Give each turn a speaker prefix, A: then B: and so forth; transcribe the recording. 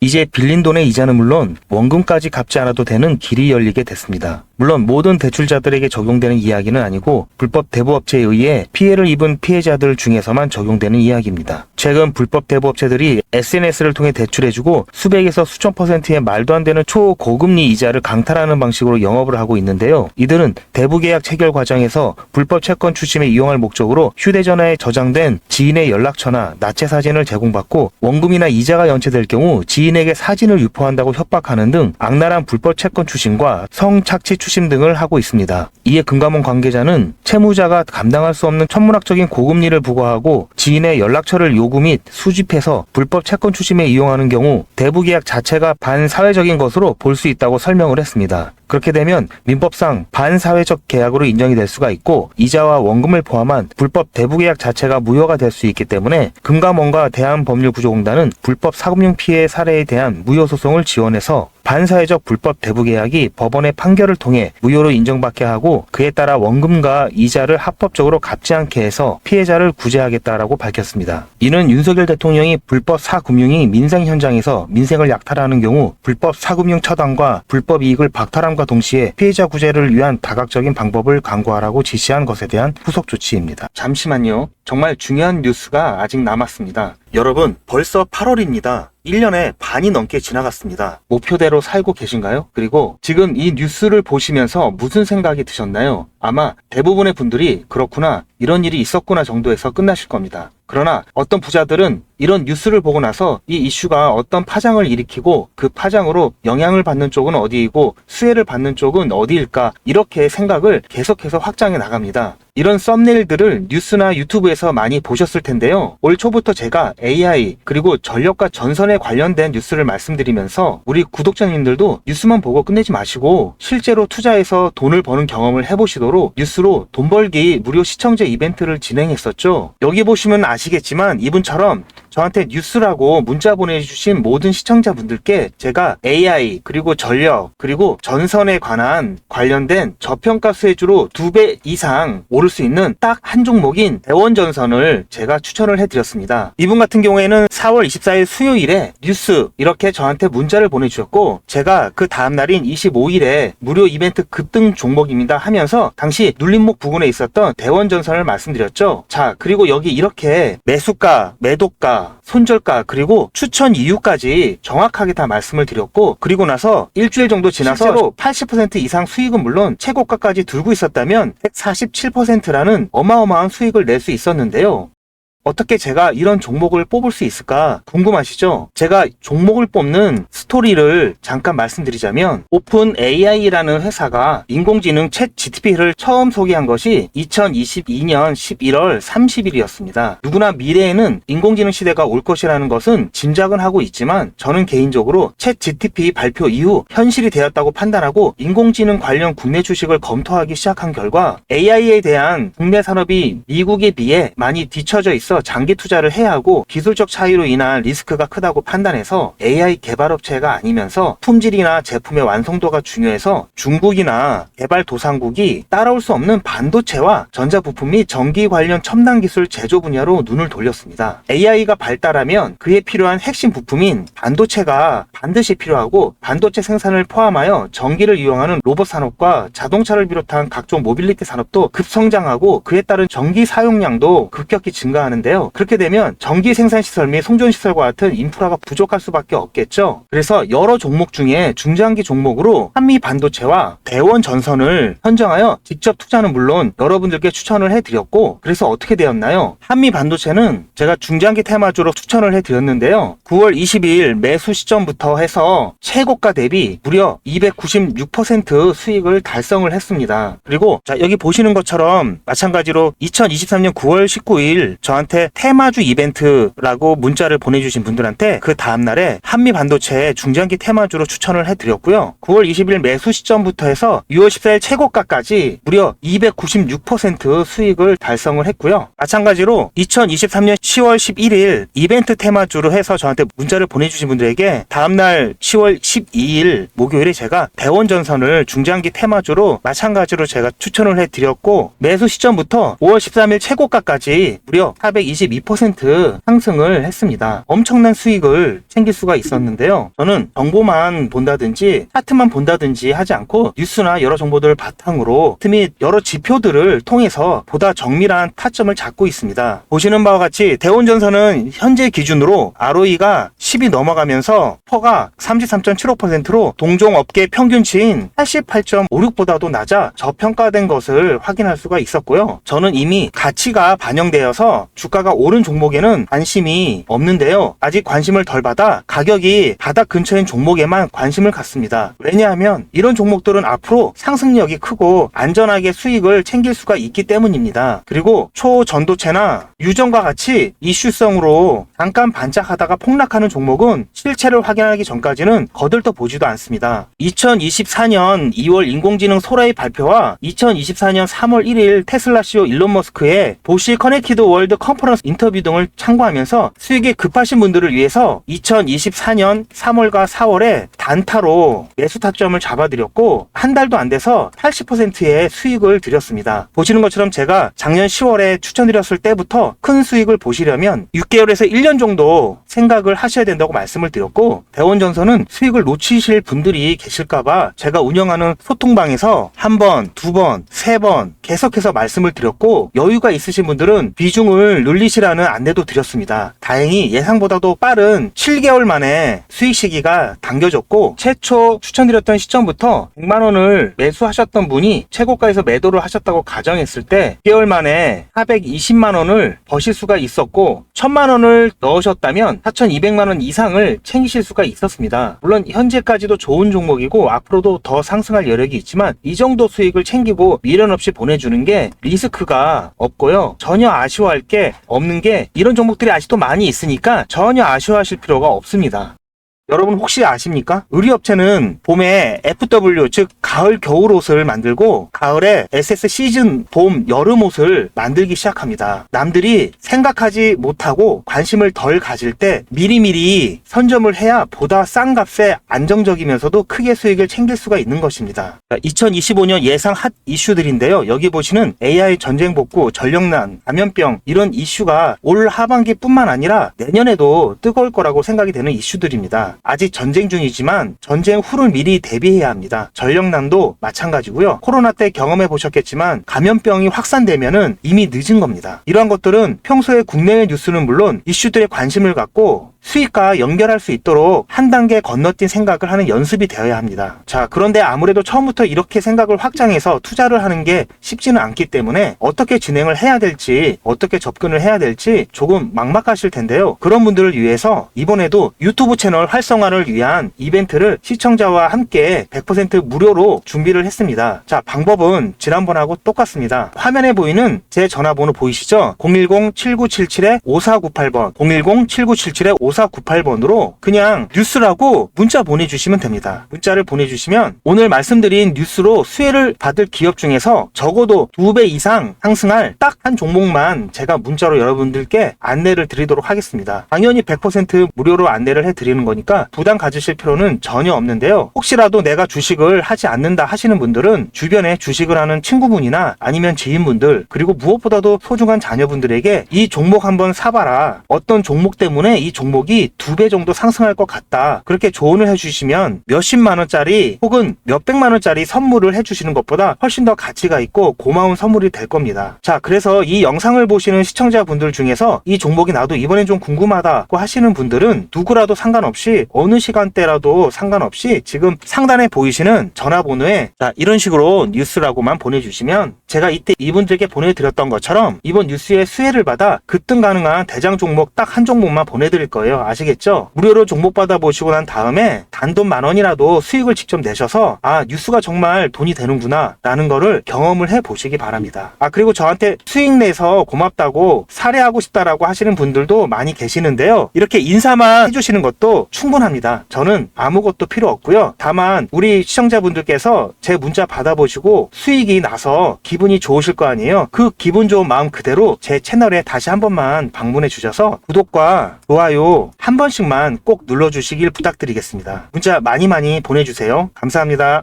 A: 이제 빌린 돈의 이자는 물론 원금까지 갚지 않아도 되는 길이 열리게 됐습니다. 물론 모든 대출자들에게 적용되는 이야기는 아니고 불법 대부업체에 의해 피해를 입은 피해자들 중에서만 적용되는 이야기입니다. 최근 불법 대부업체들이 SNS를 통해 대출해주고 수백에서 수천 %의 말도 안 되는 초고금리 이자를 강탈하는 방식으로 영업을 하고 있는데요. 이들은 대부계약 체결 과정에서 불법 채권 추심에 이용할 목적으로 휴대전화에 저장된 지인의 연락처나 나체 사진을 제공받고 원금이나 이자가 연체될 경우 지인에게 사진을 유포한다고 협박하는 등 악랄한 불법 채권 추심과 성착취 추심 등을 하고 있습니다. 이에 금감원 관계자는 채무자가 감당할 수 없는 천문학적인 고금리를 부과하고 지인의 연락처를 요구 및 수집해서 불법 채권 추심에 이용하는 경우 대부계약 자체가 반사회적인 것으로 볼 수 있다고 설명을 했습니다. 그렇게 되면 민법상 반사회적 계약으로 인정이 될 수가 있고 이자와 원금을 포함한 불법 대부계약 자체가 무효가 될 수 있기 때문에 금감원과 대한법률구조공단은 불법 사금융 피해 사례에 대한 무효소송을 지원해서 반사회적 불법 대부계약이 법원의 판결을 통해 무효로 인정받게 하고 그에 따라 원금과 이자를 합법적으로 갚지 않게 해서 피해자를 구제하겠다라고 밝혔습니다. 이는 윤석열 대통령이 불법 사금융이 민생 현장에서 민생을 약탈하는 경우 불법 사금융 처단과 불법 이익을 박탈함과 동시에 피해자 구제를 위한 다각적인 방법을 강구하라고 지시한 것에 대한 후속 조치입니다. 잠시만요. 정말 중요한 뉴스가 아직 남았습니다. 여러분, 벌써 8월입니다. 1년에 반이 넘게 지나갔습니다. 목표대로 살고 계신가요? 그리고 지금 이 뉴스를 보시면서 무슨 생각이 드셨나요? 아마 대부분의 분들이 그렇구나, 이런 일이 있었구나 정도에서 끝나실 겁니다. 그러나 어떤 부자들은 이런 뉴스를 보고 나서 이 이슈가 어떤 파장을 일으키고 그 파장으로 영향을 받는 쪽은 어디이고 수혜를 받는 쪽은 어디일까, 이렇게 생각을 계속해서 확장해 나갑니다. 이런 썸네일들을 뉴스나 유튜브에서 많이 보셨을 텐데요. 올 초부터 제가 AI 그리고 전력과 전선에 관련된 뉴스를 말씀드리면서 우리 구독자님들도 뉴스만 보고 끝내지 마시고 실제로 투자해서 돈을 버는 경험을 해보시도록 뉴스로 돈 벌기 무료 시청자 이벤트를 진행했었죠. 여기 보시면 아시겠지만 이분처럼 저한테 뉴스라고 문자 보내주신 모든 시청자분들께 제가 AI 그리고 전력 그리고 전선에 관련된 저평가 수혜주로 2배 이상 오를 수 있는 딱 한 종목인 대원전선을 제가 추천을 해드렸습니다. 이분 같은 경우에는 4월 24일 수요일에 뉴스 이렇게 저한테 문자를 보내주셨고 제가 그 다음날인 25일에 무료 이벤트 급등 종목입니다 하면서 당시 눌림목 부근에 있었던 대원전선을 말씀드렸죠. 자, 그리고 여기 이렇게 매수가, 매도가, 손절가 그리고 추천 이유까지 정확하게 다 말씀을 드렸고 그리고 나서 일주일 정도 지나서 실제로 80% 이상 수익은 물론 최고가까지 들고 있었다면 147%라는 어마어마한 수익을 낼 수 있었는데요. 어떻게 제가 이런 종목을 뽑을 수 있을까 궁금하시죠? 제가 종목을 뽑는 스토리를 잠깐 말씀드리자면 오픈 AI라는 회사가 인공지능 챗 GTP를 처음 소개한 것이 2022년 11월 30일이었습니다. 누구나 미래에는 인공지능 시대가 올 것이라는 것은 짐작은 하고 있지만 저는 개인적으로 챗 GTP 발표 이후 현실이 되었다고 판단하고 인공지능 관련 국내 주식을 검토하기 시작한 결과 AI에 대한 국내 산업이 미국에 비해 많이 뒤처져 있어 장기 투자를 해야 하고 기술적 차이로 인한 리스크가 크다고 판단해서 AI 개발업체가 아니면서 품질이나 제품의 완성도가 중요해서 중국이나 개발도상국이 따라올 수 없는 반도체와 전자부품 및 전기 관련 첨단 기술 제조 분야로 눈을 돌렸습니다. AI가 발달하면 그에 필요한 핵심 부품인 반도체가 반드시 필요하고 반도체 생산을 포함하여 전기를 이용하는 로봇 산업과 자동차를 비롯한 각종 모빌리티 산업도 급성장하고 그에 따른 전기 사용량도 급격히 증가하는데요. 그렇게 되면 전기 생산시설 및 송전시설과 같은 인프라가 부족할 수밖에 없겠죠. 그래서 여러 종목 중에 중장기 종목으로 한미반도체와 대원전선을 선정하여 직접 투자는 물론 여러분들께 추천을 해드렸고 그래서 어떻게 되었나요? 한미반도체는 제가 중장기 테마주로 추천을 해드렸는데요. 9월 22일 매수 시점부터 해서 최고가 대비 무려 296% 수익을 달성을 했습니다. 그리고 자, 여기 보시는 것처럼 마찬가지로 2023년 9월 19일 저한테 테마주 이벤트라고 문자를 보내주신 분들한테 그 다음날에 한미반도체 중장기 테마주로 추천을 해드렸고요. 9월 20일 매수 시점부터 해서 6월 14일 최고가까지 무려 296% 수익을 달성을 했고요. 마찬가지로 2023년 10월 11일 이벤트 테마주로 해서 저한테 문자를 보내주신 분들에게 다음날 10월 12일 목요일에 제가 대원전선을 중장기 테마주로 마찬가지로 제가 추천을 해드렸고, 매수 시점부터 5월 13일 최고가까지 무려 422% 상승을 했습니다. 엄청난 수익을 챙길 수가 있었는데요. 저는 정보만 본다든지 차트만 본다든지 하지 않고 뉴스나 여러 정보들을 바탕으로 및 여러 지표들을 통해서 보다 정밀한 타점을 잡고 있습니다. 보시는 바와 같이 대원전선은 현재 기준으로 ROE가 10이 넘어가면서 퍼가 33.75%로 동종업계 평균치인 88.56보다도 낮아 저평가된 것을 확인할 수가 있었고요. 저는 이미 가치가 반영되어서 주가가 오른 종목에는 관심이 없는데요. 아직 관심을 덜 받아 가격이 바닥 근처인 종목에만 관심을 갖습니다. 왜냐하면 이런 종목들은 앞으로 상승력이 크고 안전하게 수익을 챙길 수가 있기 때문입니다. 그리고 초전도체나 유전과 같이 이슈성으로 잠깐 반짝하다가 폭락하는 종목은 실체를 확인하기 전까지는 거들떠 보지도 않습니다. 2024년 2월 인공지능 소라의 발표와 2024년 3월 1일 테슬라 CEO 일론 머스크의 보시 커넥티드 월드 컨퍼런스 인터뷰 등을 참고하면서 수익이 급하신 분들을 위해서 2024년 3월과 4월에 단타로 매수 타점을 잡아드렸고, 한 달도 안 돼서 80%의 수익을 드렸습니다. 보시는 것처럼 제가 작년 10월에 추천드렸을 때부터 큰 수익을 보시려면 6개월에서 1년 정도 생각을 하셔야 된다고 말씀을 드렸고, 대원전선은 수익을 놓치실 분들이 계실까봐 제가 운영하는 소통방에서 한 번, 두 번, 세 번 계속해서 말씀을 드렸고, 여유가 있으신 분들은 비중을 늘리시라는 안내도 드렸습니다. 다행히 예상보다도 빠른 7개월 만에 수익 시기가 당겨졌고, 최초 추천드렸던 시점부터 100만원을 매수하셨던 분이 최고가에서 매도를 하셨다고 가정했을 때 6개월 만에 420만원을 버실 수가 있었고, 1000만원을 넣으셨다면 4200만원 이상을 챙기실 수가 있었습니다. 물론 현재까지도 좋은 종목이고 앞으로도 더 상승할 여력이 있지만 이 정도 수익을 챙기고 미련 없이 보내주는 게 리스크가 없고요. 전혀 아쉬워할 게 없는 게, 이런 종목들이 아직도 많이 있으니까 전혀 아쉬워하실 필요가 없습니다. 여러분 혹시 아십니까? 의류업체는 봄에 FW, 즉 가을 겨울 옷을 만들고 가을에 SS 시즌 봄 여름 옷을 만들기 시작합니다. 남들이 생각하지 못하고 관심을 덜 가질 때 미리미리 선점을 해야 보다 싼 값에 안정적이면서도 크게 수익을 챙길 수가 있는 것입니다. 2025년 예상 핫 이슈들인데요. 여기 보시는 AI 전쟁 복구, 전력난, 감염병, 이런 이슈가 올 하반기뿐만 아니라 내년에도 뜨거울 거라고 생각이 되는 이슈들입니다. 아직 전쟁 중이지만 전쟁 후를 미리 대비해야 합니다. 전력난도 마찬가지고요. 코로나 때 경험해 보셨겠지만 감염병이 확산되면은 이미 늦은 겁니다. 이러한 것들은 평소에 국내외 뉴스는 물론 이슈들에 관심을 갖고 수익과 연결할 수 있도록 한 단계 건너뛴 생각을 하는 연습이 되어야 합니다. 자, 그런데 아무래도 처음부터 이렇게 생각을 확장해서 투자를 하는 게 쉽지는 않기 때문에 어떻게 진행을 해야 될지, 어떻게 접근을 해야 될지 조금 막막하실 텐데요. 그런 분들을 위해서 이번에도 유튜브 채널 활성화를 위한 이벤트를 시청자와 함께 100% 무료로 준비를 했습니다. 자, 방법은 지난번하고 똑같습니다. 화면에 보이는 제 전화번호 보이시죠? 010-7977-5498번 010-7977-5498번으로 그냥 뉴스라고 문자 보내주시면 됩니다. 문자를 보내주시면 오늘 말씀드린 뉴스로 수혜를 받을 기업 중에서 적어도 2배 이상 상승할 딱 한 종목만 제가 문자로 여러분들께 안내를 드리도록 하겠습니다. 당연히 100% 무료로 안내를 해드리는 거니까 부담 가지실 필요는 전혀 없는데요. 혹시라도 내가 주식을 하지 않는다 하시는 분들은 주변에 주식을 하는 친구분이나 아니면 지인분들, 그리고 무엇보다도 소중한 자녀분들에게 이 종목 한번 사봐라, 어떤 종목 때문에 이 종목이 2배 정도 상승할 것 같다, 그렇게 조언을 해주시면 몇십만원짜리 혹은 몇백만원짜리 선물을 해주시는 것보다 훨씬 더 가치가 있고 고마운 선물이 될 겁니다. 자, 그래서 이 영상을 보시는 시청자분들 중에서 이 종목이 나도 이번엔 좀 궁금하다고 하시는 분들은 누구라도 상관없이, 어느 시간대라도 상관없이 지금 상단에 보이시는 전화번호에 자, 이런 식으로 뉴스라고만 보내주시면 제가 이때 이분들에게 보내드렸던 것처럼 이번 뉴스의 수혜를 받아 급등 가능한 대장 종목 딱 한 종목만 보내드릴 거예요. 아시겠죠? 무료로 종목 받아보시고 난 다음에 단돈 10,000원이라도 수익을 직접 내셔서 아, 뉴스가 정말 돈이 되는구나 라는 거를 경험을 해보시기 바랍니다. 그리고 저한테 수익 내서 고맙다고 사례하고 싶다라고 하시는 분들도 많이 계시는데요. 이렇게 인사만 해주시는 것도 충분합니다. 저는 아무것도 필요 없고요. 다만 우리 시청자분들께서 제 문자 받아보시고 수익이 나서 기분이 좋으실 거 아니에요. 그 기분 좋은 마음 그대로 제 채널에 다시 한 번만 방문해 주셔서 구독과 좋아요 한 번씩만 꼭 눌러주시길 부탁드리겠습니다. 문자 많이 보내주세요. 감사합니다.